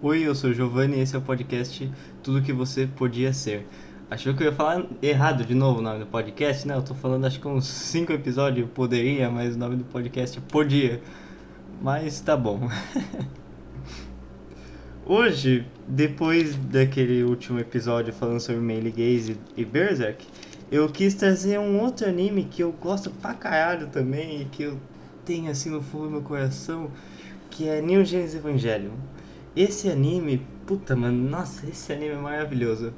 Oi, eu sou o Giovanni e esse é o podcast Tudo Que Você Podia Ser. Achou que eu ia falar errado de novo o nome do podcast? Não, eu tô falando acho que uns 5 episódios poderia, mas o nome do podcast é Podia. Mas tá bom. Hoje, depois daquele último episódio falando sobre Melee Gaze e Berserk, eu quis trazer um outro anime que eu gosto pra caralho também e que eu tenho assim no fundo do meu coração, que é Neon Genesis Evangelion. Esse anime, puta, mano, nossa, esse anime é maravilhoso.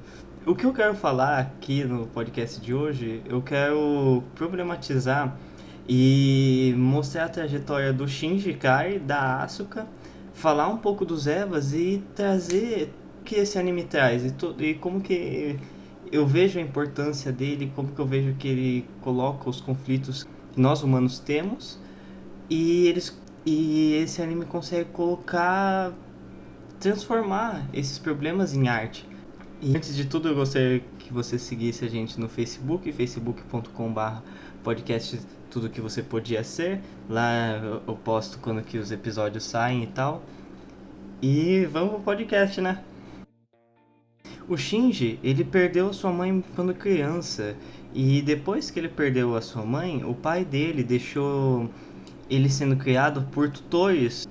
O que eu quero falar aqui no podcast de hoje, eu quero problematizar e mostrar a trajetória do Shinji Kai, da Asuka, falar um pouco dos Evas e trazer o que esse anime traz e como que eu vejo a importância dele, como que eu vejo que ele coloca os conflitos que nós humanos temos e esse anime consegue colocar transformar esses problemas em arte. E antes de tudo, eu gostaria que você seguisse a gente no Facebook, facebook.com.br podcast tudo que você podia ser. Lá eu posto quando que os episódios saem e tal. E vamos pro podcast, né? O Shinji, ele perdeu sua mãe quando criança. E depois que ele perdeu a sua mãe, o pai dele deixou ele sendo criado por tutores.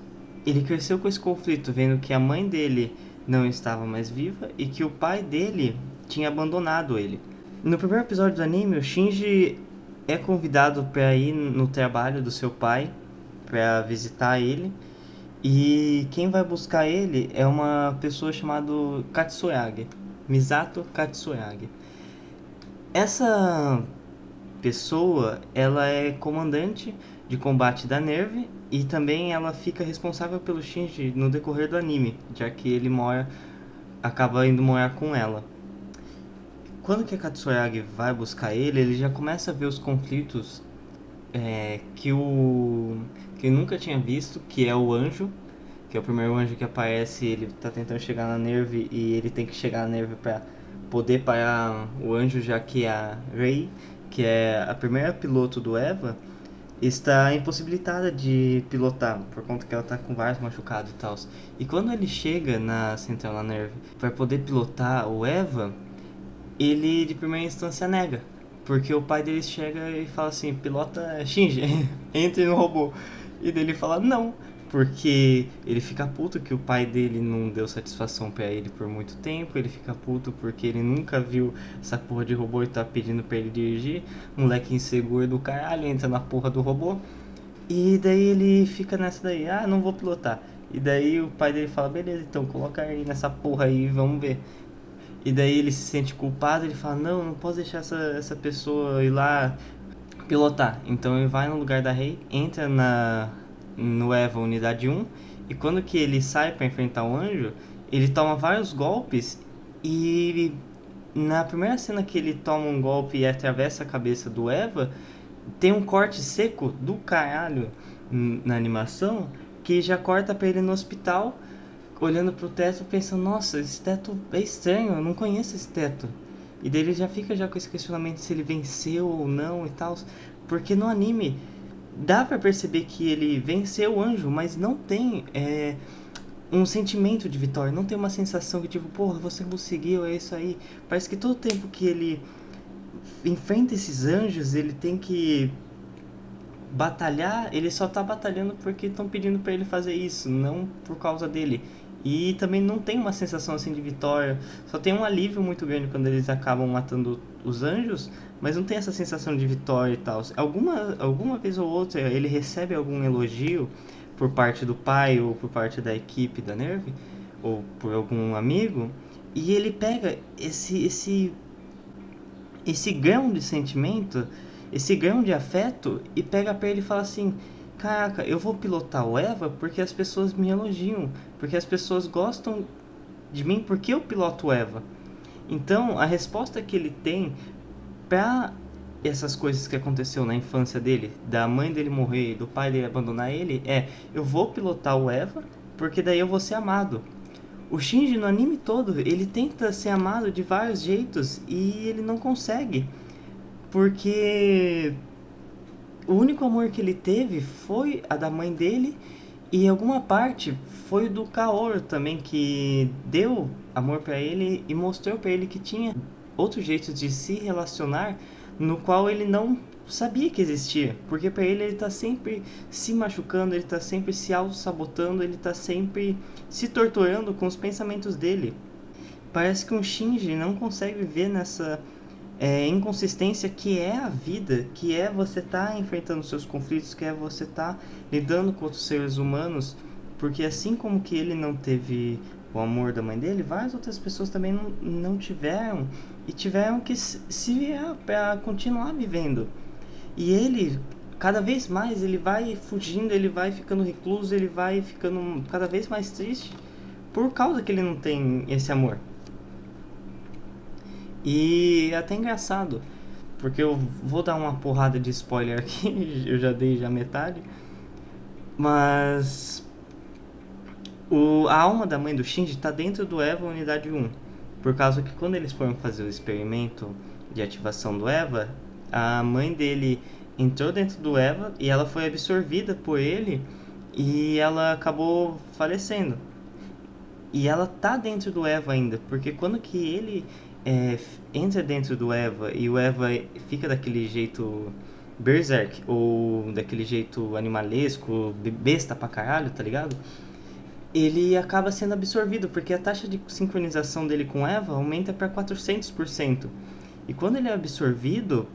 Ele cresceu com esse conflito, vendo que a mãe dele não estava mais viva e que o pai dele tinha abandonado ele. No primeiro episódio do anime, o Shinji é convidado para ir no trabalho do seu pai, para visitar ele. E quem vai buscar ele é uma pessoa chamada Katsuragi, Misato Katsuragi. Essa pessoa, ela é comandante de combate da Nerve e também ela fica responsável pelo Shinji no decorrer do anime, já que ele acaba indo morar com ela. Quando que a Katsuragi vai buscar ele, ele já começa a ver os conflitos que ele nunca tinha visto, que é o anjo, que é o primeiro anjo que aparece, ele tá tentando chegar na Nerve e ele tem que chegar na Nerve para poder parar o anjo, já que a Rei, que é a primeira piloto do Eva, está impossibilitada de pilotar, por conta que ela está com vários machucados e tal. E quando ele chega na Central na Nerve para poder pilotar o Eva, ele de primeira instância nega. Porque o pai dele chega e fala assim, pilota Shinji, entre no robô. E dele fala não, porque ele fica puto que o pai dele não deu satisfação pra ele por muito tempo, ele fica puto porque ele nunca viu essa porra de robô e tá pedindo pra ele dirigir, moleque inseguro do caralho, entra na porra do robô, e daí ele fica nessa daí, ah, não vou pilotar. E daí o pai dele fala, beleza, então coloca aí nessa porra aí e vamos ver. E daí ele se sente culpado, ele fala, não, não posso deixar essa pessoa ir lá pilotar. Então ele vai no lugar da Rei, entra no Eva Unidade 1, e quando que ele sai para enfrentar o anjo, ele toma vários golpes e na primeira cena que ele toma um golpe e atravessa a cabeça do Eva, tem um corte seco do caralho na animação que já corta pra ele no hospital olhando pro teto pensando, nossa, esse teto é estranho, eu não conheço esse teto. E daí ele já fica já com esse questionamento se ele venceu ou não e tal. Porque no anime dá pra perceber que ele venceu o anjo, mas não tem um sentimento de vitória, não tem uma sensação que tipo, porra, você conseguiu, é isso aí. Parece que todo tempo que ele enfrenta esses anjos, ele tem que batalhar, ele só tá batalhando porque estão pedindo para ele fazer isso, não por causa dele. E também não tem uma sensação assim de vitória, só tem um alívio muito grande quando eles acabam matando os anjos, mas não tem essa sensação de vitória e tal. Alguma vez ou outra ele recebe algum elogio por parte do pai ou por parte da equipe da Nerve ou por algum amigo, e ele pega esse grão de sentimento, esse grão de afeto e pega pra ele e fala assim: caraca, eu vou pilotar o Eva porque as pessoas me elogiam, porque as pessoas gostam de mim porque eu piloto o Eva. Então, a resposta que ele tem pra essas coisas que aconteceu na infância dele, da mãe dele morrer, do pai dele abandonar ele, é: eu vou pilotar o Eva porque daí eu vou ser amado. O Shinji no anime todo, ele tenta ser amado de vários jeitos e ele não consegue, porque o único amor que ele teve foi a da mãe dele E alguma parte foi do Kaoru também, que deu amor pra ele e mostrou pra ele que tinha outro jeito de se relacionar no qual ele não sabia que existia. Porque pra ele tá sempre se machucando, ele tá sempre se auto-sabotando, ele tá sempre se torturando com os pensamentos dele. Parece que um Shinji não consegue viver nessa inconsistência que é a vida, que é você tá enfrentando seus conflitos, que é você tá lidando com outros seres humanos, porque assim como que ele não teve o amor da mãe dele, várias outras pessoas também não tiveram e tiveram que se virar para continuar vivendo. E ele, cada vez mais, ele vai fugindo, ele vai ficando recluso, ele vai ficando cada vez mais triste por causa que ele não tem esse amor. E é até engraçado, porque eu vou dar uma porrada de spoiler aqui, eu já dei já metade, mas a alma da mãe do Shinji tá dentro do EVA Unidade 1, por causa que quando eles foram fazer o experimento de ativação do EVA, a mãe dele entrou dentro do EVA e ela foi absorvida por ele e ela acabou falecendo. E ela tá dentro do Eva ainda, porque quando que ele entra dentro do Eva e o Eva fica daquele jeito berserk, ou daquele jeito animalesco, besta pra caralho, tá ligado? Ele acaba sendo absorvido, porque a taxa de sincronização dele com Eva aumenta para 400%. E quando ele é absorvido,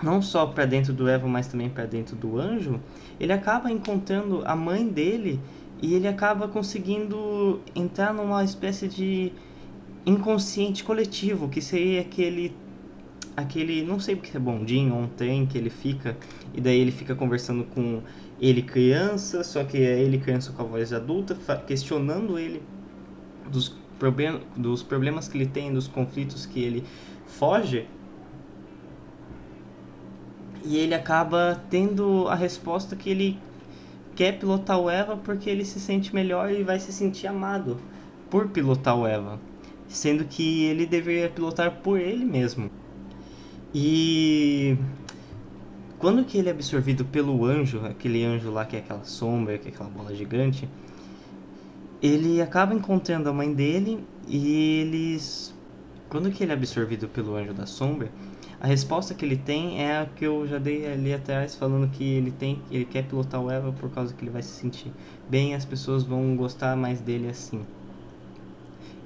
não só para dentro do Eva, mas também para dentro do anjo, ele acaba encontrando a mãe dele e ele acaba conseguindo entrar numa espécie de inconsciente coletivo, que seria aquele não sei o que é bondinho ou um trem que ele fica, e daí ele fica conversando com ele criança, só que é ele criança com a voz adulta, questionando ele dos problemas que ele tem, dos conflitos que ele foge. E ele acaba tendo a resposta que ele quer pilotar o Eva porque ele se sente melhor e vai se sentir amado por pilotar o Eva, sendo que ele deveria pilotar por ele mesmo. E quando que ele é absorvido pelo anjo, aquele anjo lá que é aquela sombra, que é aquela bola gigante, ele acaba encontrando a mãe dele e eles... Quando que ele é absorvido pelo anjo da sombra, a resposta que ele tem é a que eu já dei ali atrás, falando que ele quer pilotar o Eva por causa que ele vai se sentir bem e as pessoas vão gostar mais dele assim.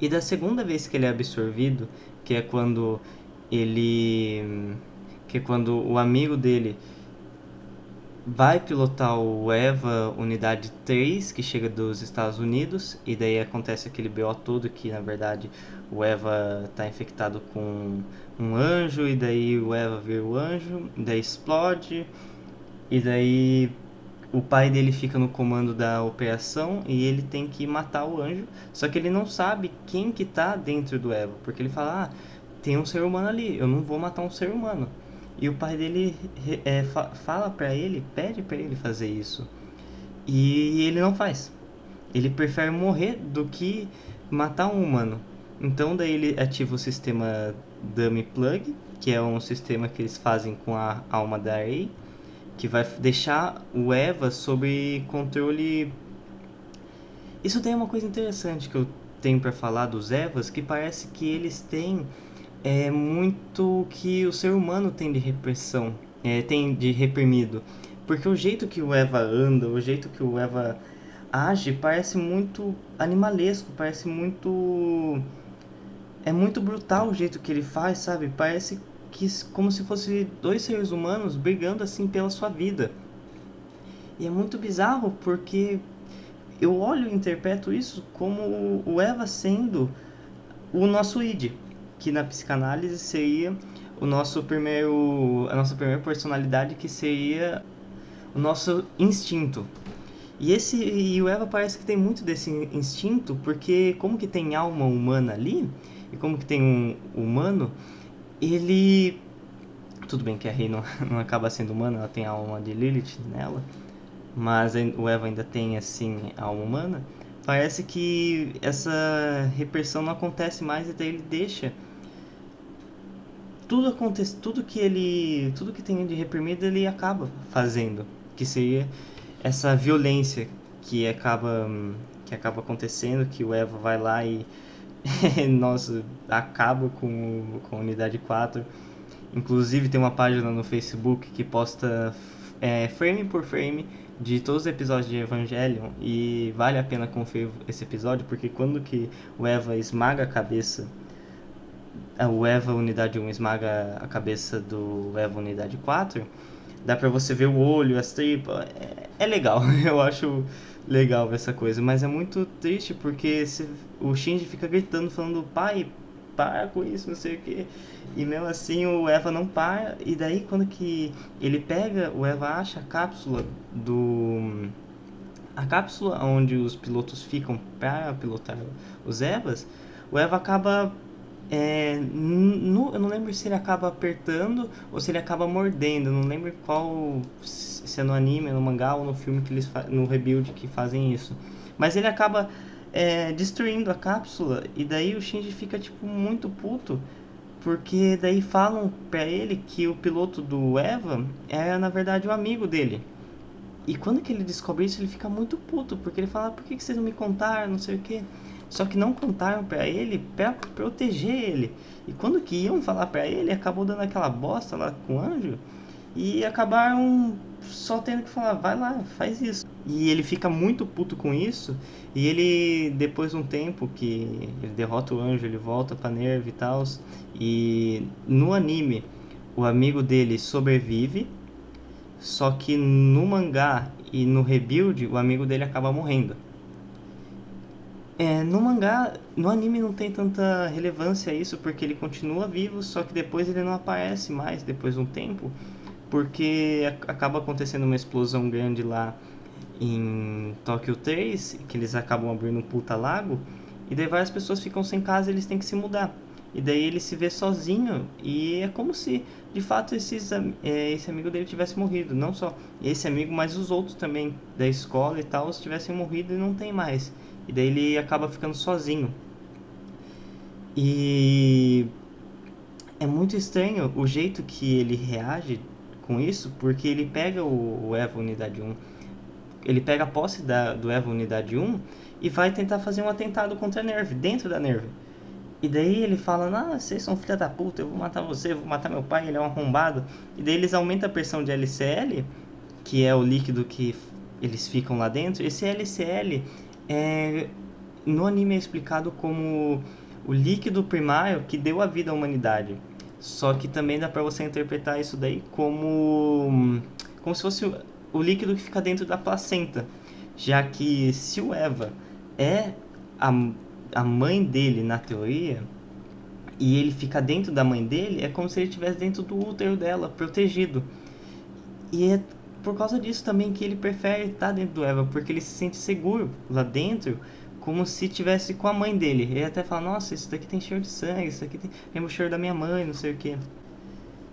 E da segunda vez que ele é absorvido, que é quando ele... que é quando o amigo dele vai pilotar o EVA Unidade 3, que chega dos Estados Unidos, e daí acontece aquele BO todo que, na verdade, o EVA tá infectado com um anjo, e daí o EVA vira o anjo, e daí explode, e daí o pai dele fica no comando da operação e ele tem que matar o anjo, só que ele não sabe quem que tá dentro do EVA, porque ele fala, tem um ser humano ali, eu não vou matar um ser humano. E o pai dele fala pra ele, pede pra ele fazer isso. E ele não faz. Ele prefere morrer do que matar um humano. Então daí ele ativa o sistema Dummy Plug, que é um sistema que eles fazem com a alma da Rei, que vai deixar o Eva sob controle. Isso tem uma coisa interessante que eu tenho pra falar dos Evas, que parece que eles têm muito que o ser humano tem de repressão, tem de reprimido. Porque o jeito que o Eva anda, o jeito que o Eva age, parece muito animalesco, parece muito... É muito brutal o jeito que ele faz, sabe? Parece que como se fosse dois seres humanos brigando assim pela sua vida. E é muito bizarro porque eu olho e interpreto isso como o Eva sendo o nosso id, que na psicanálise seria a nossa primeira personalidade, que seria o nosso instinto. E o Eva parece que tem muito desse instinto, porque como que tem alma humana ali, e como que tem um humano, ele... Tudo bem que a Rei não acaba sendo humana, ela tem a alma de Lilith nela, mas o Eva ainda tem, assim, a alma humana. Parece que essa repressão não acontece mais, e daí ele deixa tudo acontece, tudo que tem de reprimido ele acaba fazendo, que seria essa violência que acaba, que acaba acontecendo, que o Eva vai lá e nossa, acaba com a unidade 4. Inclusive tem uma página no Facebook que posta frame por frame de todos os episódios de Evangelion, e vale a pena conferir esse episódio, porque quando que o Eva esmaga a cabeça, o Eva Unidade 1 esmaga a cabeça do Eva Unidade 4, dá pra você ver o olho, as tripas, é legal, eu acho legal essa coisa, mas é muito triste porque o Shinji fica gritando, falando, pai, para com isso, não sei o que, e mesmo assim o Eva não para, e daí quando que ele pega, o Eva acha a cápsula onde os pilotos ficam para pilotar os Evas, o Eva acaba eu não lembro se ele acaba apertando ou se ele acaba mordendo. Eu não lembro qual, se é no anime, no mangá ou no filme que eles no Rebuild que fazem isso. Mas ele acaba destruindo a cápsula, e daí o Shinji fica tipo muito puto, porque daí falam pra ele que o piloto do Eva é na verdade o amigo dele. E quando que ele descobre isso, ele fica muito puto, porque ele fala, por que vocês não me contaram, não sei o que. Só que não contaram pra ele pra proteger ele. E quando que iam falar pra ele, acabou dando aquela bosta lá com o anjo, e acabaram só tendo que falar, vai lá, faz isso. E ele fica muito puto com isso, e ele, depois de um tempo que ele derrota o anjo, ele volta pra Nerve e tal, e no anime, o amigo dele sobrevive, só que no mangá e no Rebuild, o amigo dele acaba morrendo. No mangá, no anime não tem tanta relevância isso, porque ele continua vivo, só que depois ele não aparece mais, depois de um tempo, porque acaba acontecendo uma explosão grande lá em Tóquio 3, que eles acabam abrindo um puta lago, e daí várias pessoas ficam sem casa e eles têm que se mudar. E daí ele se vê sozinho, e é como se de fato esse amigo dele tivesse morrido. Não só esse amigo, mas os outros também da escola e tal tivessem morrido e não tem mais. E daí ele acaba ficando sozinho. E é muito estranho o jeito que ele reage com isso, porque ele pega o Eva Unidade 1, ele pega a posse do Eva Unidade 1 e vai tentar fazer um atentado contra a Nerve, dentro da Nerve. E daí ele fala, ah, vocês são filha da puta, eu vou matar você, eu vou matar meu pai, ele é um arrombado. E daí eles aumentam a pressão de LCL, que é o líquido que eles ficam lá dentro. Esse LCL no anime é explicado como o líquido primário que deu a vida à humanidade. Só que também dá pra você interpretar isso daí como se fosse o líquido que fica dentro da placenta. Já que se o Eva é a mãe dele na teoria, e ele fica dentro da mãe dele, é como se ele estivesse dentro do útero dela, protegido. E é por causa disso também que ele prefere estar dentro do Eva, porque ele se sente seguro lá dentro, como se estivesse com a mãe dele. Ele até fala, nossa, isso daqui tem cheiro de sangue, isso daqui tem o cheiro da minha mãe, não sei o que.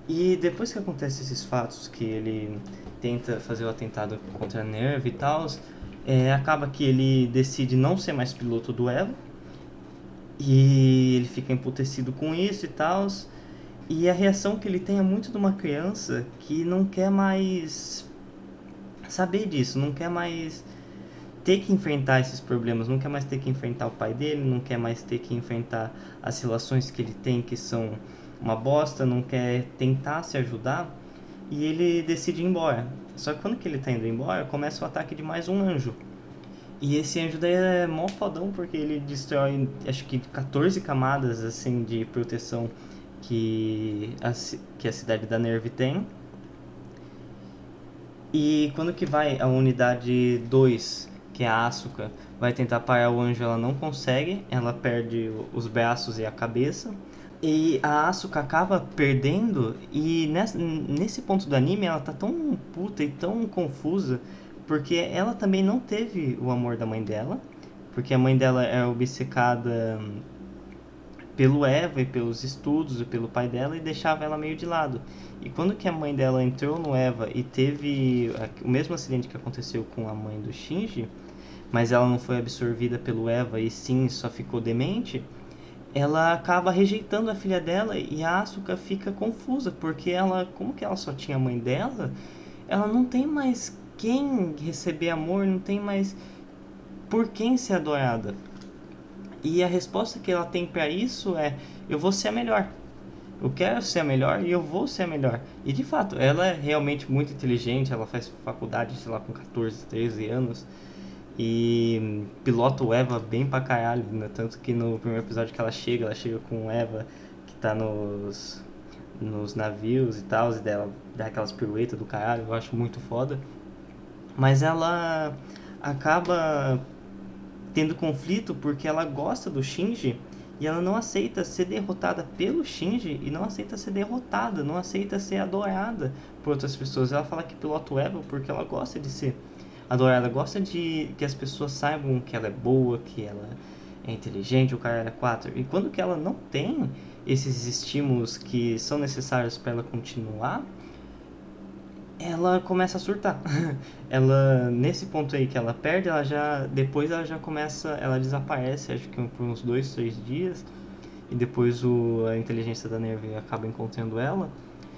E depois que acontecem esses fatos, que ele tenta fazer o atentado contra a Nerve e tal, acaba que ele decide não ser mais piloto do Eva, e ele fica emputecido com isso e tal. E a reação que ele tem é muito de uma criança que não quer mais saber disso, não quer mais ter que enfrentar esses problemas, não quer mais ter que enfrentar o pai dele, não quer mais ter que enfrentar as relações que ele tem que são uma bosta, não quer tentar se ajudar, e ele decide ir embora. Só que quando que ele tá indo embora, começa o ataque de mais um anjo. E esse anjo daí é mó fodão, porque ele destrói, acho que 14 camadas assim de proteção que a cidade da Nerve tem. E quando que vai a unidade 2, que é a Asuka, vai tentar parar o anjo, ela não consegue, ela perde os braços e a cabeça. E a Asuka acaba perdendo, e nesse ponto do anime ela tá tão puta e tão confusa, porque ela também não teve o amor da mãe dela, porque a mãe dela é obcecada pelo Eva e pelos estudos e pelo pai dela, e deixava ela meio de lado. E quando que a mãe dela entrou no Eva e teve o mesmo acidente que aconteceu com a mãe do Shinji, mas ela não foi absorvida pelo Eva e sim só ficou demente, ela acaba rejeitando a filha dela, e a Asuka fica confusa, porque ela, como que ela só tinha a mãe dela, ela não tem mais quem receber amor, não tem mais por quem ser adorada? E a resposta que ela tem pra isso é: eu vou ser a melhor. Eu quero ser a melhor e eu vou ser a melhor. E de fato, ela é realmente muito inteligente, ela faz faculdade, sei lá, com 14, 13 anos. E pilota o Eva bem pra caralho, né? Tanto que no primeiro episódio que ela chega com o Eva que tá nos navios e tal, e dela dá aquelas piruetas do caralho, eu acho muito foda. Mas ela acaba tendo conflito porque ela gosta do Shinji e ela não aceita ser derrotada pelo Shinji e não aceita ser derrotada, não aceita ser adorada por outras pessoas. Ela fala que pilota o Eva porque ela gosta de ser adorada, gosta de que as pessoas saibam que ela é boa, que ela é inteligente, o cara é 4. E quando que ela não tem esses estímulos que são necessários para ela continuar, ela começa a surtar. Ela, nesse ponto aí que ela perde, depois ela já começa, ela desaparece, acho que por uns 2, 3 dias, e depois a inteligência da Neve acaba encontrando ela.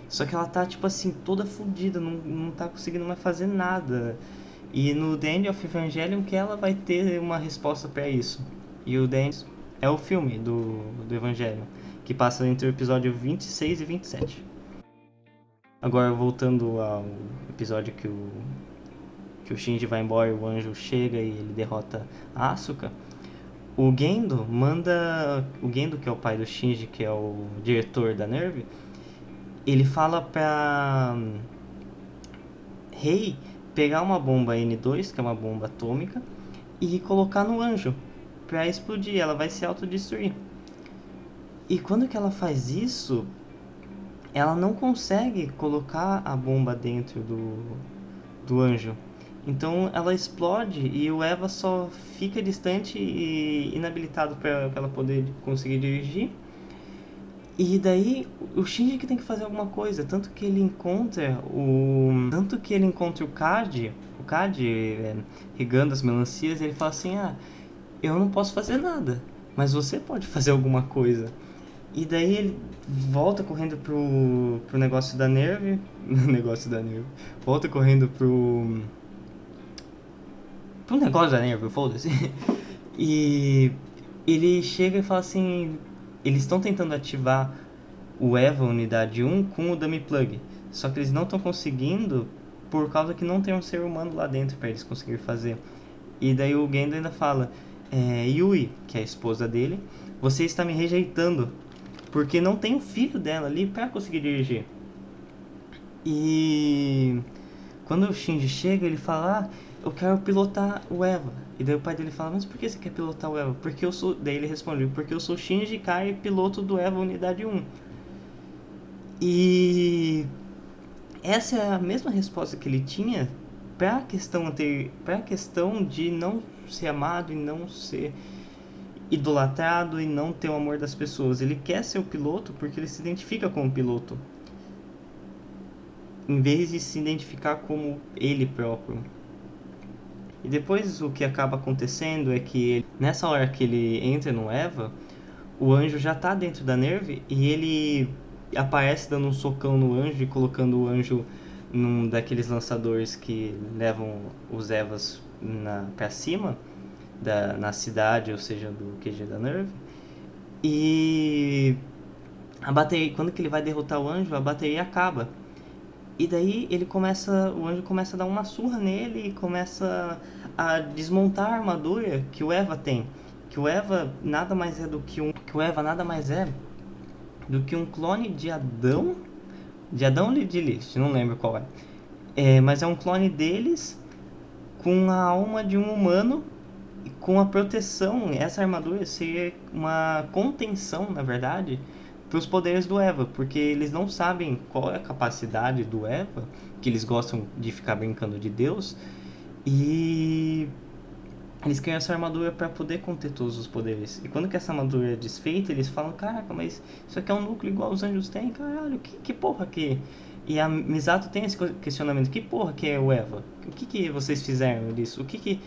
Só que ela tá, tipo assim, toda fodida, não tá conseguindo mais fazer nada. E no The End of Evangelion que ela vai ter uma resposta pra isso. E o The End é o filme do Evangelion, que passa entre o episódio 26 e 27. Agora, voltando ao episódio que o Shinji vai embora e o anjo chega e ele derrota a Asuka, o Gendo manda... O Gendo, que é o pai do Shinji, que é o diretor da NERV, ele fala pra Rei pegar uma bomba N2, que é uma bomba atômica, e colocar no anjo pra explodir, ela vai se autodestruir. E quando que ela faz isso, ela não consegue colocar a bomba dentro do anjo. Então ela explode e o Eva só fica distante e inabilitado para ela poder conseguir dirigir. E daí o Shinji que tem que fazer alguma coisa, tanto que ele encontra o Cad regando as melancias, e ele fala assim: "Ah, eu não posso fazer nada, mas você pode fazer alguma coisa". E daí ele volta correndo pro negócio da Nerve. Negócio da Nerve. Volta correndo pro negócio da Nerve, foda-se. E ele chega e fala assim: eles estão tentando ativar o EVA Unidade 1 com o Dummy Plug. Só que eles não estão conseguindo por causa que não tem um ser humano lá dentro para eles conseguirem fazer. E daí o Gendo ainda fala: Yui, que é a esposa dele, você está me rejeitando porque não tem um filho dela ali para conseguir dirigir. E quando o Shinji chega, ele fala: eu quero pilotar o Eva. E daí o pai dele fala: mas por que você quer pilotar o Eva? Porque eu sou... Daí ele responde: porque eu sou Shinji Kai, piloto do Eva Unidade 1. E essa é a mesma resposta que ele tinha para a questão de não ser amado e não ser idolatrado e não ter o amor das pessoas. Ele quer ser o piloto porque ele se identifica como piloto, em vez de se identificar como ele próprio. E depois o que acaba acontecendo é que nessa hora que ele entra no Eva, o anjo já tá dentro da Nerve e ele aparece dando um socão no anjo e colocando o anjo num daqueles lançadores que levam os Evas pra cima na cidade, ou seja, do QG da Nerve. E a bateria, quando que ele vai derrotar o anjo, a bateria acaba. E daí o anjo começa a dar uma surra nele e começa a desmontar a armadura que o Eva tem. Que o Eva nada mais é do que um clone de Adão ou de Lilith, não lembro qual é. Mas é um clone deles com a alma de um humano e com a proteção. Essa armadura seria uma contenção, na verdade, para os poderes do Eva, porque eles não sabem qual é a capacidade do Eva, que eles gostam de ficar brincando de Deus, e eles criam essa armadura para poder conter todos os poderes. E quando que essa armadura é desfeita, eles falam: caraca, mas isso aqui é um núcleo igual os anjos têm, caralho, que porra que é? E a Misato tem esse questionamento: que porra que é o Eva? O que vocês fizeram disso? O que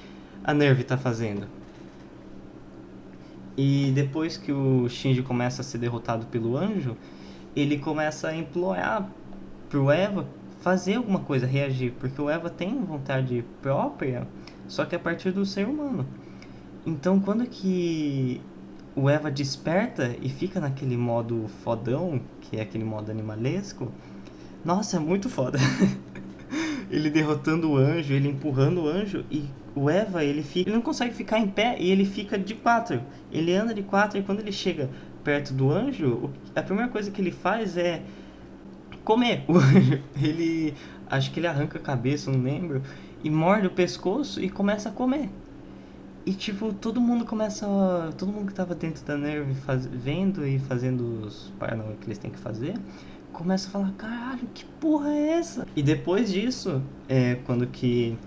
a Nerve tá fazendo? E depois que o Shinji começa a ser derrotado pelo anjo, ele começa a implorar pro Eva fazer alguma coisa, reagir, porque o Eva tem vontade própria, só que a partir do ser humano. Então quando que o Eva desperta e fica naquele modo fodão, que é aquele modo animalesco, nossa, é muito foda. Ele derrotando o anjo, ele empurrando o anjo e o Eva, ele não consegue ficar em pé e ele fica de quatro. Ele anda de quatro e quando ele chega perto do anjo, a primeira coisa que ele faz é comer o anjo. Ele, acho que ele arranca a cabeça, não lembro, e morde o pescoço e começa a comer. E tipo, todo mundo que tava dentro da Nerve vendo e fazendo os paranoia que eles têm que fazer, começa a falar, caralho, que porra é essa? E depois disso, quando que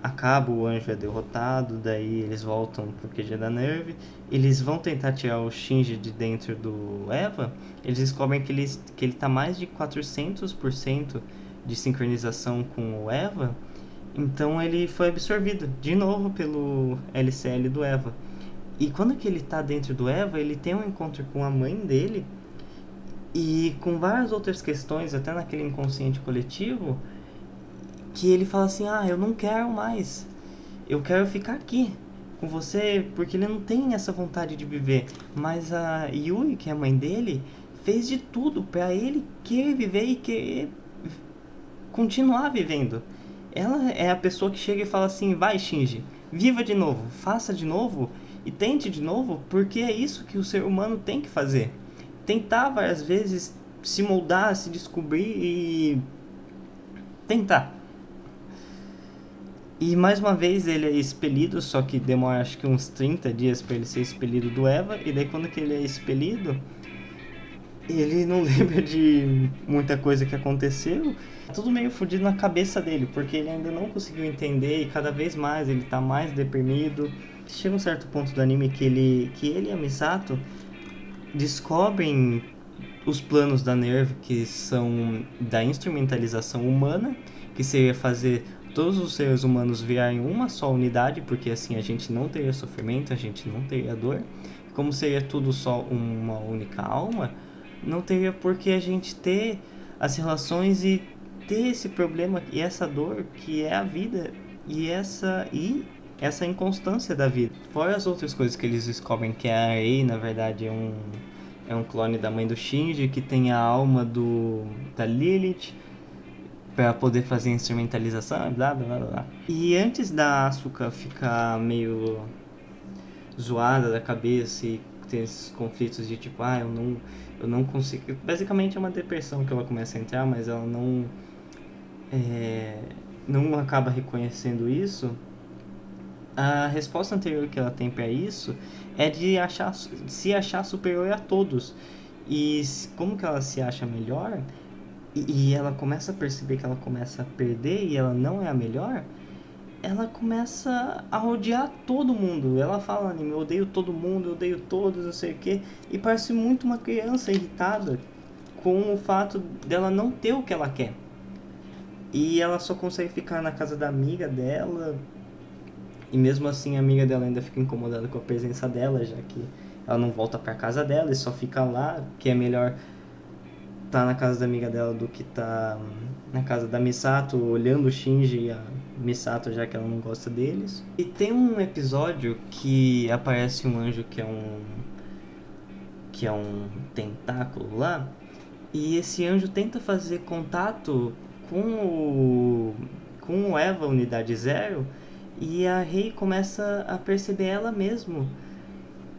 acaba, o anjo é derrotado, daí eles voltam pro QG da Nerve, eles vão tentar tirar o Shinji de dentro do Eva, eles descobrem que ele tá mais de 400% de sincronização com o Eva, então ele foi absorvido de novo pelo LCL do Eva. E quando que ele tá dentro do Eva, ele tem um encontro com a mãe dele e com várias outras questões, até naquele inconsciente coletivo, que ele fala assim, eu não quero mais. Eu quero ficar aqui com você, porque ele não tem essa vontade de viver. Mas a Yui, que é a mãe dele, fez de tudo pra ele querer viver e querer continuar vivendo. Ela é a pessoa que chega e fala assim, vai Shinji, viva de novo, faça de novo e tente de novo, porque é isso que o ser humano tem que fazer. Tentar várias vezes se moldar, se descobrir e tentar. E mais uma vez ele é expelido, só que demora acho que uns 30 dias para ele ser expelido do Eva, e daí quando que ele é expelido, ele não lembra de muita coisa que aconteceu. Tudo meio fodido na cabeça dele, porque ele ainda não conseguiu entender e cada vez mais ele tá mais deprimido. Chega um certo ponto do anime que ele e a Misato descobrem os planos da Nerve, que são da instrumentalização humana, que seria fazer todos os seres humanos virarem uma só unidade, porque assim a gente não teria sofrimento, a gente não teria dor. Como seria tudo só uma única alma, não teria por que a gente ter as relações e ter esse problema e essa dor que é a vida e essa inconstância da vida. Fora as outras coisas que eles descobrem, que a Rei, na verdade, é um clone da mãe do Shinji, que tem a alma da Lilith para poder fazer a instrumentalização, blá blá blá blá. E antes da Asuka ficar meio zoada da cabeça e ter esses conflitos de tipo, eu não consigo. Basicamente é uma depressão que ela começa a entrar, mas ela não acaba reconhecendo isso. A resposta anterior que ela tem para isso é de se achar superior a todos. E como que ela se acha melhor e ela começa a perceber que ela começa a perder e ela não é a melhor, ela começa a odiar todo mundo. Ela fala, anime, eu odeio todo mundo, eu odeio todos, não sei o que. E parece muito uma criança irritada com o fato dela não ter o que ela quer. E ela só consegue ficar na casa da amiga dela. E mesmo assim a amiga dela ainda fica incomodada com a presença dela, já que ela não volta pra casa dela e só fica lá, que é melhor tá na casa da amiga dela do que tá na casa da Misato, olhando o Shinji e a Misato, já que ela não gosta deles. E tem um episódio que aparece um anjo que é um tentáculo lá, e esse anjo tenta fazer contato com o Eva Unidade Zero, e a Rei começa a perceber ela mesmo.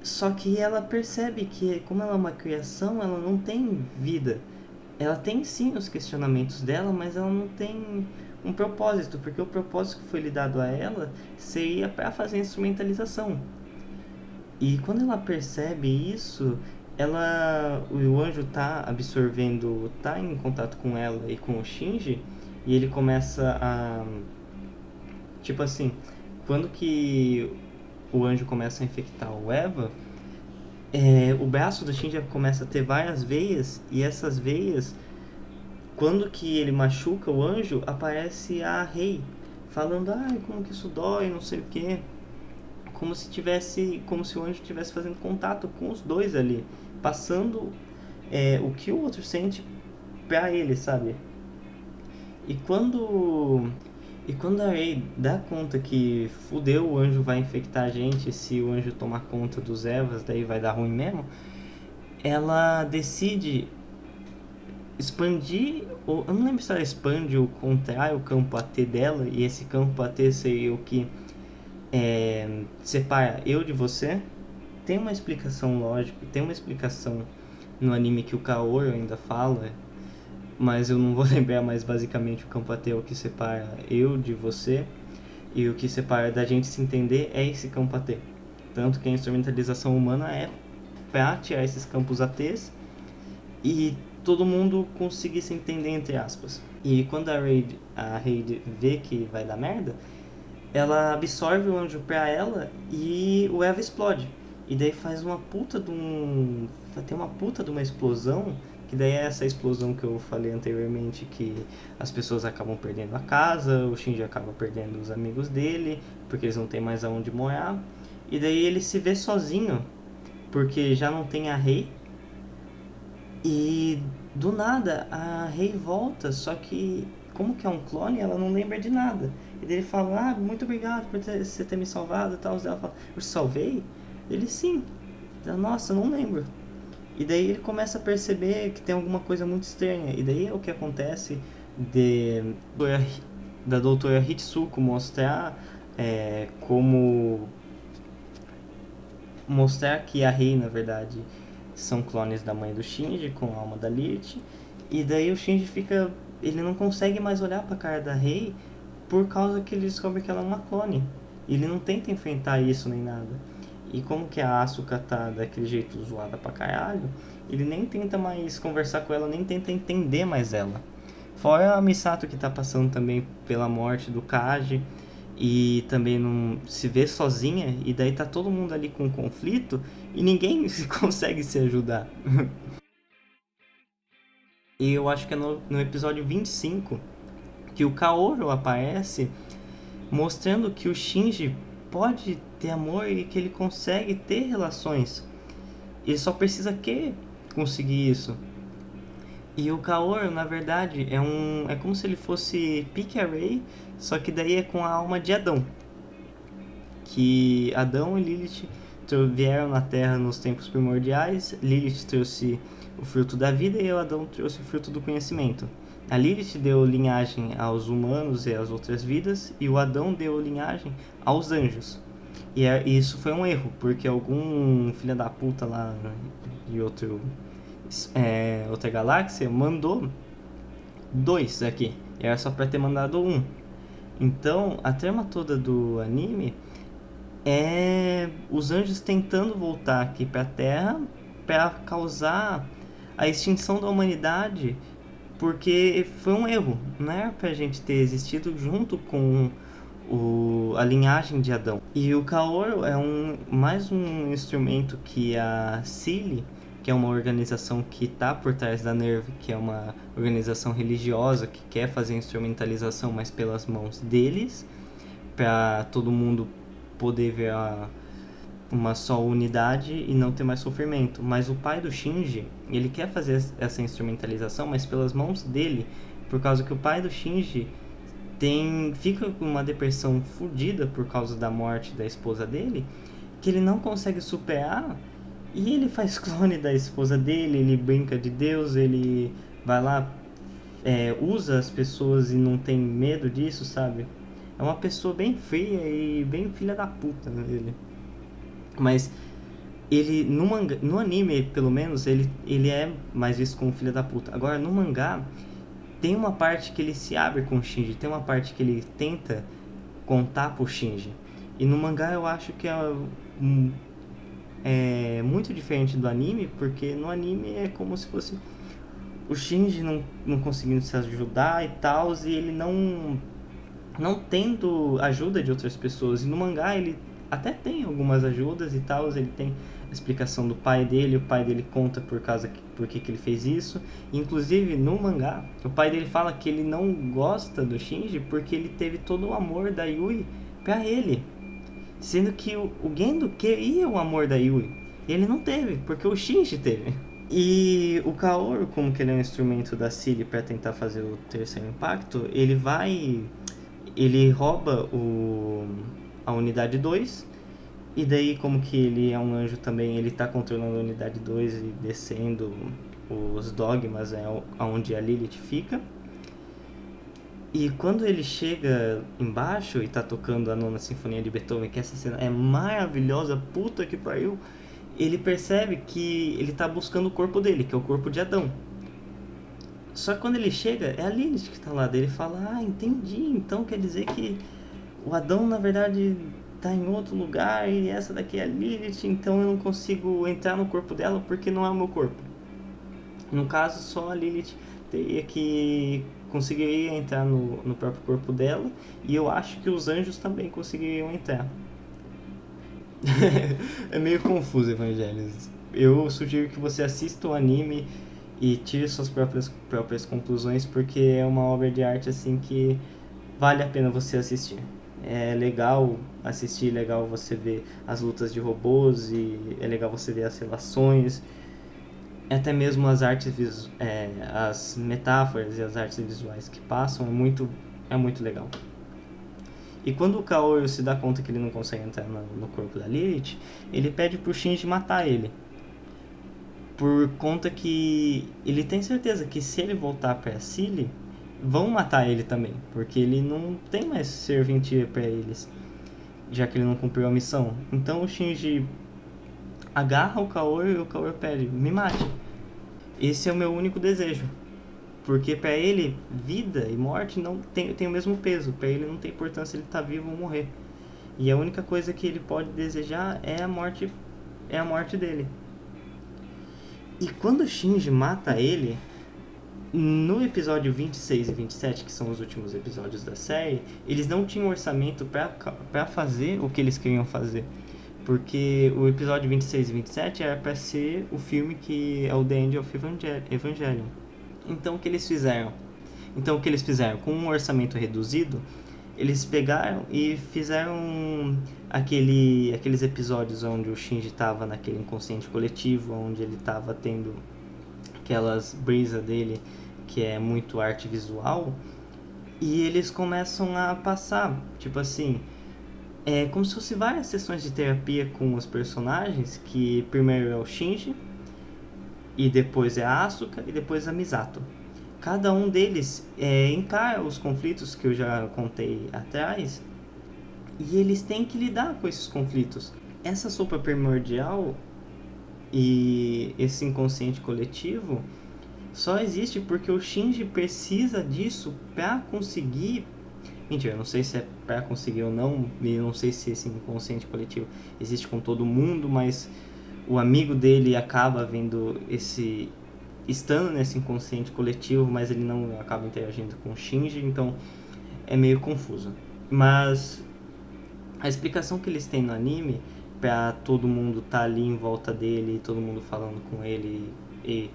Só que ela percebe que, como ela é uma criação, ela não tem vida. Ela tem sim os questionamentos dela, mas ela não tem um propósito, porque o propósito que foi lhe dado a ela seria para fazer a instrumentalização. E quando ela percebe isso, o anjo tá absorvendo, tá em contato com ela e com o Shinji, e ele começa a, tipo assim, quando que o anjo começa a infectar o Eva, o braço do Shinji começa a ter várias veias, e essas veias, quando que ele machuca o anjo, aparece a Rei falando, como que isso dói, não sei o que, como se o anjo estivesse fazendo contato com os dois ali, passando o que o outro sente pra ele, sabe? E E quando a Rey dá conta que fudeu, o anjo vai infectar a gente, se o anjo tomar conta dos Evas, daí vai dar ruim mesmo, ela decide expandir, ou eu não lembro se ela expande ou contrai o campo AT dela, e esse campo AT seria o que separa eu de você. Tem uma explicação lógica, tem uma explicação no anime que o Kaoru ainda fala, mas eu não vou lembrar, mais basicamente o campo AT é o que separa eu de você, e o que separa da gente se entender é esse campo AT. Tanto que a instrumentalização humana é para tirar esses campos ATs e todo mundo conseguir se entender, entre aspas. E quando a Rey vê que vai dar merda, ela absorve o anjo pra ela e o Eva explode. E daí faz uma puta de um... Tem uma puta de uma explosão, que daí é essa explosão que eu falei anteriormente, que as pessoas acabam perdendo a casa, o Shinji acaba perdendo os amigos dele, porque eles não têm mais aonde morar. E daí ele se vê sozinho, porque já não tem a Rei. E do nada a Rei volta, só que como que é um clone, ela não lembra de nada. E daí ele fala, muito obrigado por você ter me salvado e tal. Ela fala, eu te salvei? Ele, sim. Ela, nossa, eu não lembro. E daí ele começa a perceber que tem alguma coisa muito estranha. E daí é o que acontece da doutora Hitsuko mostrar como... Mostrar que a Rei, na verdade, são clones da mãe do Shinji com a alma da Lilith. E daí o Shinji fica... Ele não consegue mais olhar pra cara da Rei por causa que ele descobre que ela é uma clone. Ele não tenta enfrentar isso nem nada. E como que a Asuka tá daquele jeito zoada pra caralho, ele nem tenta mais conversar com ela, nem tenta entender mais ela. Fora a Misato, que tá passando também pela morte do Kaji e também não se vê sozinha, e daí tá todo mundo ali com conflito e ninguém consegue se ajudar. E eu acho que é no episódio 25 que o Kaoru aparece mostrando que o Shinji pode ter amor e que ele consegue ter relações. Ele só precisa querer conseguir isso. E o Kaoru, na verdade, é como se ele fosse Pique Array, só que daí é com a alma de Adão. Que Adão e Lilith vieram na Terra nos tempos primordiais, Lilith trouxe o fruto da vida e o Adão trouxe o fruto do conhecimento. A Lilith deu linhagem aos humanos e às outras vidas, e o Adão deu linhagem aos anjos. E isso foi um erro, porque algum filho da puta lá de outra galáxia mandou 2 aqui. E era só pra ter mandado 1. Então, a trama toda do anime é os anjos tentando voltar aqui pra Terra pra causar a extinção da humanidade, porque foi um erro. Não era pra gente ter existido junto com a linhagem de Adão. E o Kaoru é mais um instrumento que a Seele, que é uma organização que está por trás da NERV, que é uma organização religiosa que quer fazer instrumentalização, mas pelas mãos deles, para todo mundo poder ver uma só unidade e não ter mais sofrimento. Mas o pai do Shinji, ele quer fazer essa instrumentalização, mas pelas mãos dele, por causa que o pai do Shinji fica com uma depressão fodida por causa da morte da esposa dele, que ele não consegue superar, e ele faz clone da esposa dele, ele brinca de Deus, ele vai lá, usa as pessoas e não tem medo disso, sabe? É uma pessoa bem fria e bem filha da puta, né, ele. Mas ele, no anime, pelo menos, ele é mais visto como filha da puta. Agora, no mangá, tem uma parte que ele se abre com o Shinji, tem uma parte que ele tenta contar pro Shinji. E no mangá eu acho que é muito diferente do anime, porque no anime é como se fosse o Shinji não conseguindo se ajudar e tal, e ele não tendo ajuda de outras pessoas. E no mangá ele até tem algumas ajudas e tal, ele tem a explicação do pai dele, o pai dele conta por que ele fez isso. Inclusive no mangá, o pai dele fala que ele não gosta do Shinji porque ele teve todo o amor da Yui pra ele, sendo que o Gendo queria o amor da Yui, e ele não teve, porque o Shinji teve. E o Kaoru, como que ele é um instrumento da Seele para tentar fazer o terceiro impacto, ele vai Ele rouba a unidade 2, e daí, como que ele é um anjo também, ele tá controlando a unidade 2 e descendo os dogmas, onde a Lilith fica. E quando ele chega embaixo e tá tocando a Nona Sinfonia de Beethoven, que essa cena é maravilhosa, puta que pariu, ele percebe que ele tá buscando o corpo dele, que é o corpo de Adão. Só que quando ele chega, é a Lilith que tá lá. Daí ele fala, entendi, então quer dizer que o Adão, na verdade, tá em outro lugar e essa daqui é a Lilith, então eu não consigo entrar no corpo dela porque não é o meu corpo. No caso, só a Lilith teria que conseguiria entrar no próprio corpo dela, e eu acho que os anjos também conseguiriam entrar. É meio confuso, Evangelhos. Eu sugiro que você assista o anime e tire suas próprias conclusões, porque é uma obra de arte assim que vale a pena você assistir. É legal assistir, é legal você ver as lutas de robôs, e é legal você ver as relações, até mesmo as artes, as metáforas e as artes visuais que passam, é muito legal. E quando o Kaoru se dá conta que ele não consegue entrar no corpo da Lilith, ele pede pro Shinji matar ele. Por conta que ele tem certeza que se ele voltar pra Cilly, vão matar ele também, porque ele não tem mais serventia pra eles, já que ele não cumpriu a missão. Então o Shinji agarra o Kaoru e o Kaoru pede, me mate. Esse é o meu único desejo. Porque pra ele, vida e morte não tem o mesmo peso. Pra ele não tem importância ele tá vivo ou morrer. E a única coisa que ele pode desejar é a morte dele. E quando o Shinji mata ele, no episódio 26 e 27, que são os últimos episódios da série, eles não tinham orçamento pra fazer o que eles queriam fazer. Porque o episódio 26 e 27 era pra ser o filme que é o The End of Evangelion. Então o que eles fizeram? Com um orçamento reduzido, eles pegaram e fizeram aqueles episódios onde o Shinji estava naquele inconsciente coletivo, onde ele estava tendo aquelas brisas dele, que é muito arte visual, e eles começam a passar, tipo assim, é como se fosse várias sessões de terapia com os personagens, que primeiro é o Shinji, e depois é a Asuka, e depois a Misato. Cada um deles encara os conflitos que eu já contei atrás, e eles têm que lidar com esses conflitos. Essa sopa primordial e esse inconsciente coletivo só existe porque o Shinji precisa disso pra conseguir. Mentira, eu não sei se é pra conseguir ou não, e eu não sei se esse inconsciente coletivo existe com todo mundo, mas o amigo dele acaba vendo estando nesse inconsciente coletivo, mas ele não acaba interagindo com o Shinji, então é meio confuso. Mas a explicação que eles têm no anime, pra todo mundo tá ali em volta dele, todo mundo falando com ele e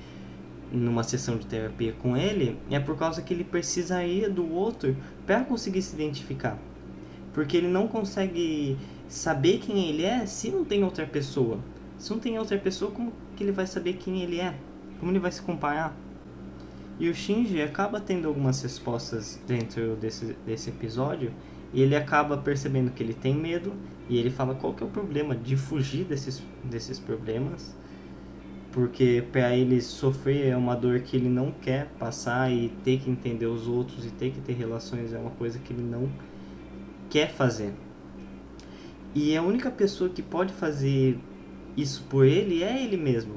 numa sessão de terapia com ele, é por causa que ele precisaria do outro para conseguir se identificar. Porque ele não consegue saber quem ele é se não tem outra pessoa. Se não tem outra pessoa, como que ele vai saber quem ele é? Como ele vai se comparar? E o Shinji acaba tendo algumas respostas dentro desse episódio, e ele acaba percebendo que ele tem medo, e ele fala qual que é o problema de fugir desses problemas, porque para ele sofrer é uma dor que ele não quer passar, e ter que entender os outros e ter que ter relações é uma coisa que ele não quer fazer. E a única pessoa que pode fazer isso por ele é ele mesmo.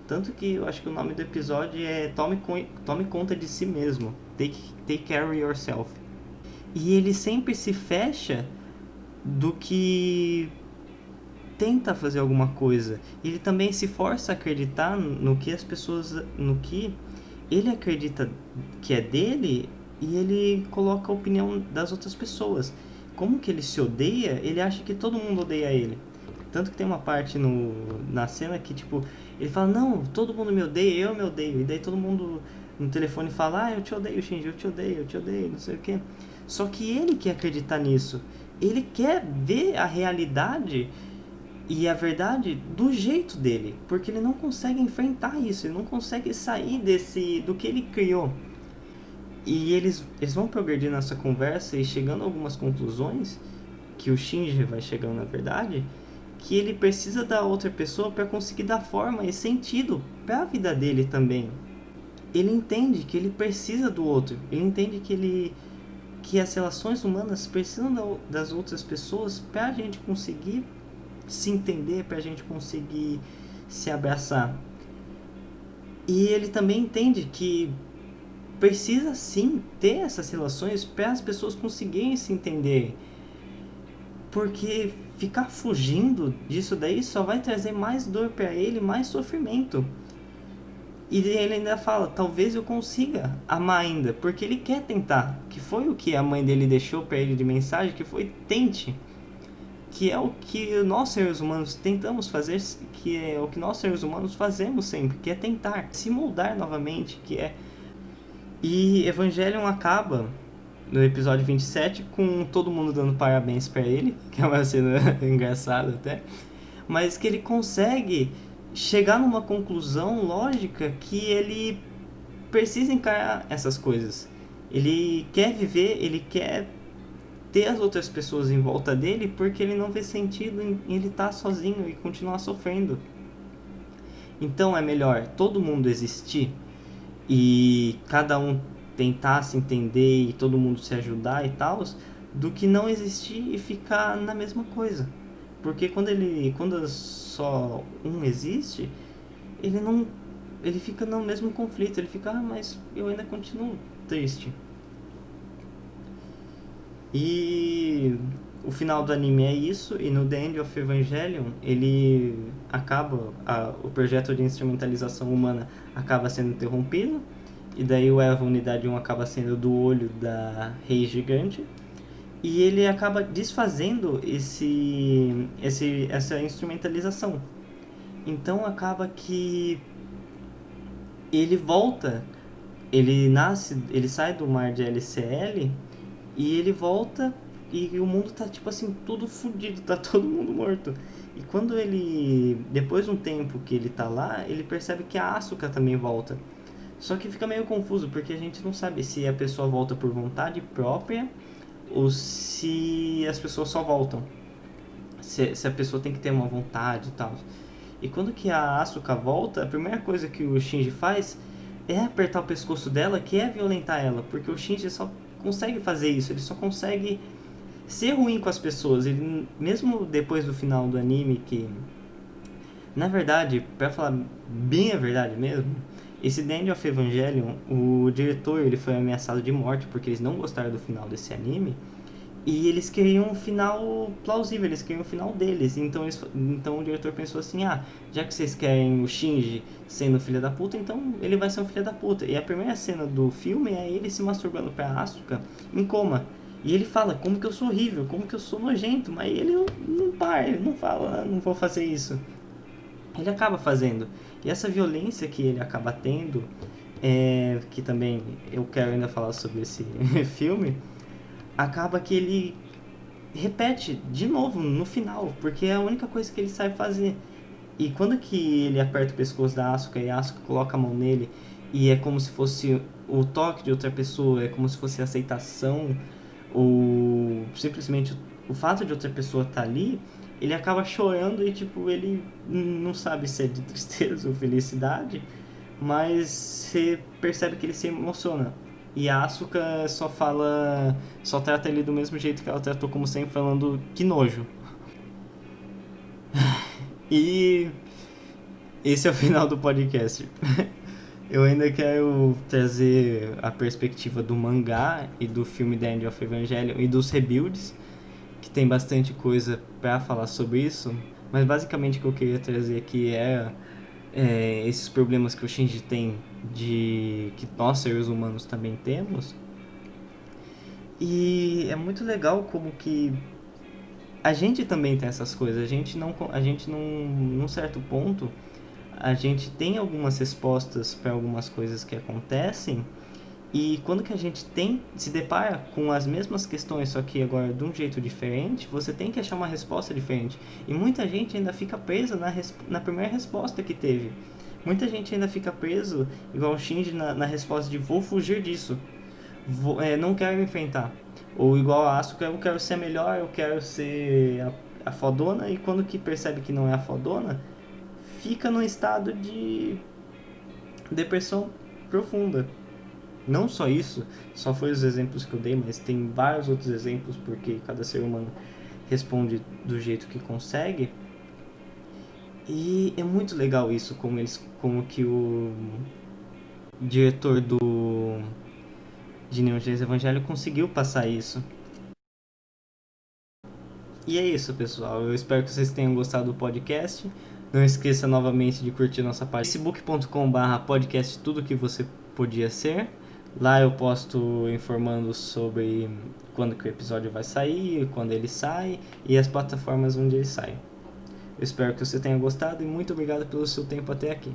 Tanto que eu acho que o nome do episódio é Tome Conta de Si Mesmo. Take Care of Yourself. E ele sempre se fecha do que tenta fazer alguma coisa. Ele também se força a acreditar no que as pessoas, no que ele acredita que é dele, e ele coloca a opinião das outras pessoas. Como que ele se odeia, ele acha que todo mundo odeia ele. Tanto que tem uma parte na cena que, tipo, ele fala, não, todo mundo me odeia, eu me odeio. E daí todo mundo no telefone fala, eu te odeio, Shinji, eu te odeio, não sei o quê. Só que ele quer acreditar nisso. Ele quer ver a realidade e a verdade do jeito dele. Porque ele não consegue enfrentar isso, ele não consegue sair do que ele criou. E eles vão progredindo nessa conversa e chegando a algumas conclusões, que o Shinji vai chegando na verdade, que ele precisa da outra pessoa para conseguir dar forma e sentido para a vida dele também. Ele entende que ele precisa do outro, ele entende que as relações humanas precisam das outras pessoas para a gente conseguir se entender, para a gente conseguir se abraçar. E ele também entende que precisa sim ter essas relações para as pessoas conseguirem se entender. Porque ficar fugindo disso daí só vai trazer mais dor para ele, mais sofrimento. E ele ainda fala, talvez eu consiga amar ainda, porque ele quer tentar. Que foi o que a mãe dele deixou para ele de mensagem, que foi tente. Que é o que nós seres humanos tentamos fazer, que é o que nós seres humanos fazemos sempre, que é tentar se moldar novamente, que é... E Evangelion acaba no episódio 27 com todo mundo dando parabéns pra ele, que é uma cena engraçada até, mas que ele consegue chegar numa conclusão lógica que ele precisa encarar essas coisas. Ele quer viver, ele quer ter as outras pessoas em volta dele porque ele não vê sentido em ele estar sozinho e continuar sofrendo. Então é melhor todo mundo existir e cada um tentar se entender e todo mundo se ajudar e tal, do que não existir e ficar na mesma coisa. Porque quando só um existe, ele fica no mesmo conflito, ele fica, mas eu ainda continuo triste. E o final do anime é isso, e no The End of Evangelion ele acaba, o projeto de instrumentalização humana acaba sendo interrompido, e daí o Eva Unidade 1 acaba sendo do olho da Rei Gigante, e ele acaba desfazendo essa instrumentalização. Então acaba que ele volta, ele sai do mar de LCL e ele volta e o mundo tá tipo assim, tudo fudido, tá todo mundo morto. E quando ele, depois de um tempo que ele tá lá, ele percebe que a Asuka também volta. Só que fica meio confuso, porque a gente não sabe se a pessoa volta por vontade própria ou se as pessoas só voltam. Se a pessoa tem que ter uma vontade e tal. E quando que a Asuka volta, a primeira coisa que o Shinji faz é apertar o pescoço dela, que é violentar ela. Porque o Shinji só consegue fazer isso, ele só consegue ser ruim com as pessoas. Ele, mesmo depois do final do anime, que na verdade, pra falar bem a verdade mesmo, esse The End of Evangelion, o diretor ele foi ameaçado de morte porque eles não gostaram do final desse anime. E eles queriam um final plausível, eles queriam o final deles. Então o diretor pensou assim, já que vocês querem o Shinji sendo filho da puta, então ele vai ser um filho da puta. E a primeira cena do filme é ele se masturbando pra Asuka em coma. E ele fala, como que eu sou horrível, como que eu sou nojento, mas ele não para, ele não fala, não vou fazer isso. Ele acaba fazendo. E essa violência que ele acaba tendo, que também eu quero ainda falar sobre esse filme, acaba que ele repete de novo no final, porque é a única coisa que ele sabe fazer. E quando que ele aperta o pescoço da Asuka e a Asuka coloca a mão nele, e é como se fosse o toque de outra pessoa, é como se fosse a aceitação, ou simplesmente o fato de outra pessoa estar ali, ele acaba chorando e tipo, ele não sabe se é de tristeza ou felicidade, mas você percebe que ele se emociona. E a Asuka só trata ele do mesmo jeito que ela tratou como sempre, falando que nojo. E esse é o final do podcast. Eu ainda quero trazer a perspectiva do mangá e do filme The End of Evangelion e dos rebuilds, que tem bastante coisa pra falar sobre isso, mas basicamente o que eu queria trazer aqui é esses problemas que o Shinji tem, que nós seres humanos também temos. E é muito legal como que a gente também tem essas coisas. A gente num certo ponto, a gente tem algumas respostas para algumas coisas que acontecem, e quando que a gente se depara com as mesmas questões, só que agora de um jeito diferente, você tem que achar uma resposta diferente. E muita gente ainda fica presa na primeira resposta que teve. Muita gente ainda fica preso, igual o Shinji, na resposta de vou fugir disso. não quero enfrentar. Ou igual a Asuka, eu quero ser melhor, eu quero ser a fodona, e quando que percebe que não é a fodona, fica num estado de depressão profunda. Não só isso, só foi os exemplos que eu dei, mas tem vários outros exemplos, porque cada ser humano responde do jeito que consegue. E é muito legal isso, como que o diretor de Neon Genesis Evangelho conseguiu passar isso. E é isso, pessoal. Eu espero que vocês tenham gostado do podcast. Não esqueça novamente de curtir nossa página facebook.com/podcast tudo que você podia ser. Lá eu posto informando sobre quando que o episódio vai sair, quando ele sai e as plataformas onde ele sai. Eu espero que você tenha gostado e muito obrigado pelo seu tempo até aqui.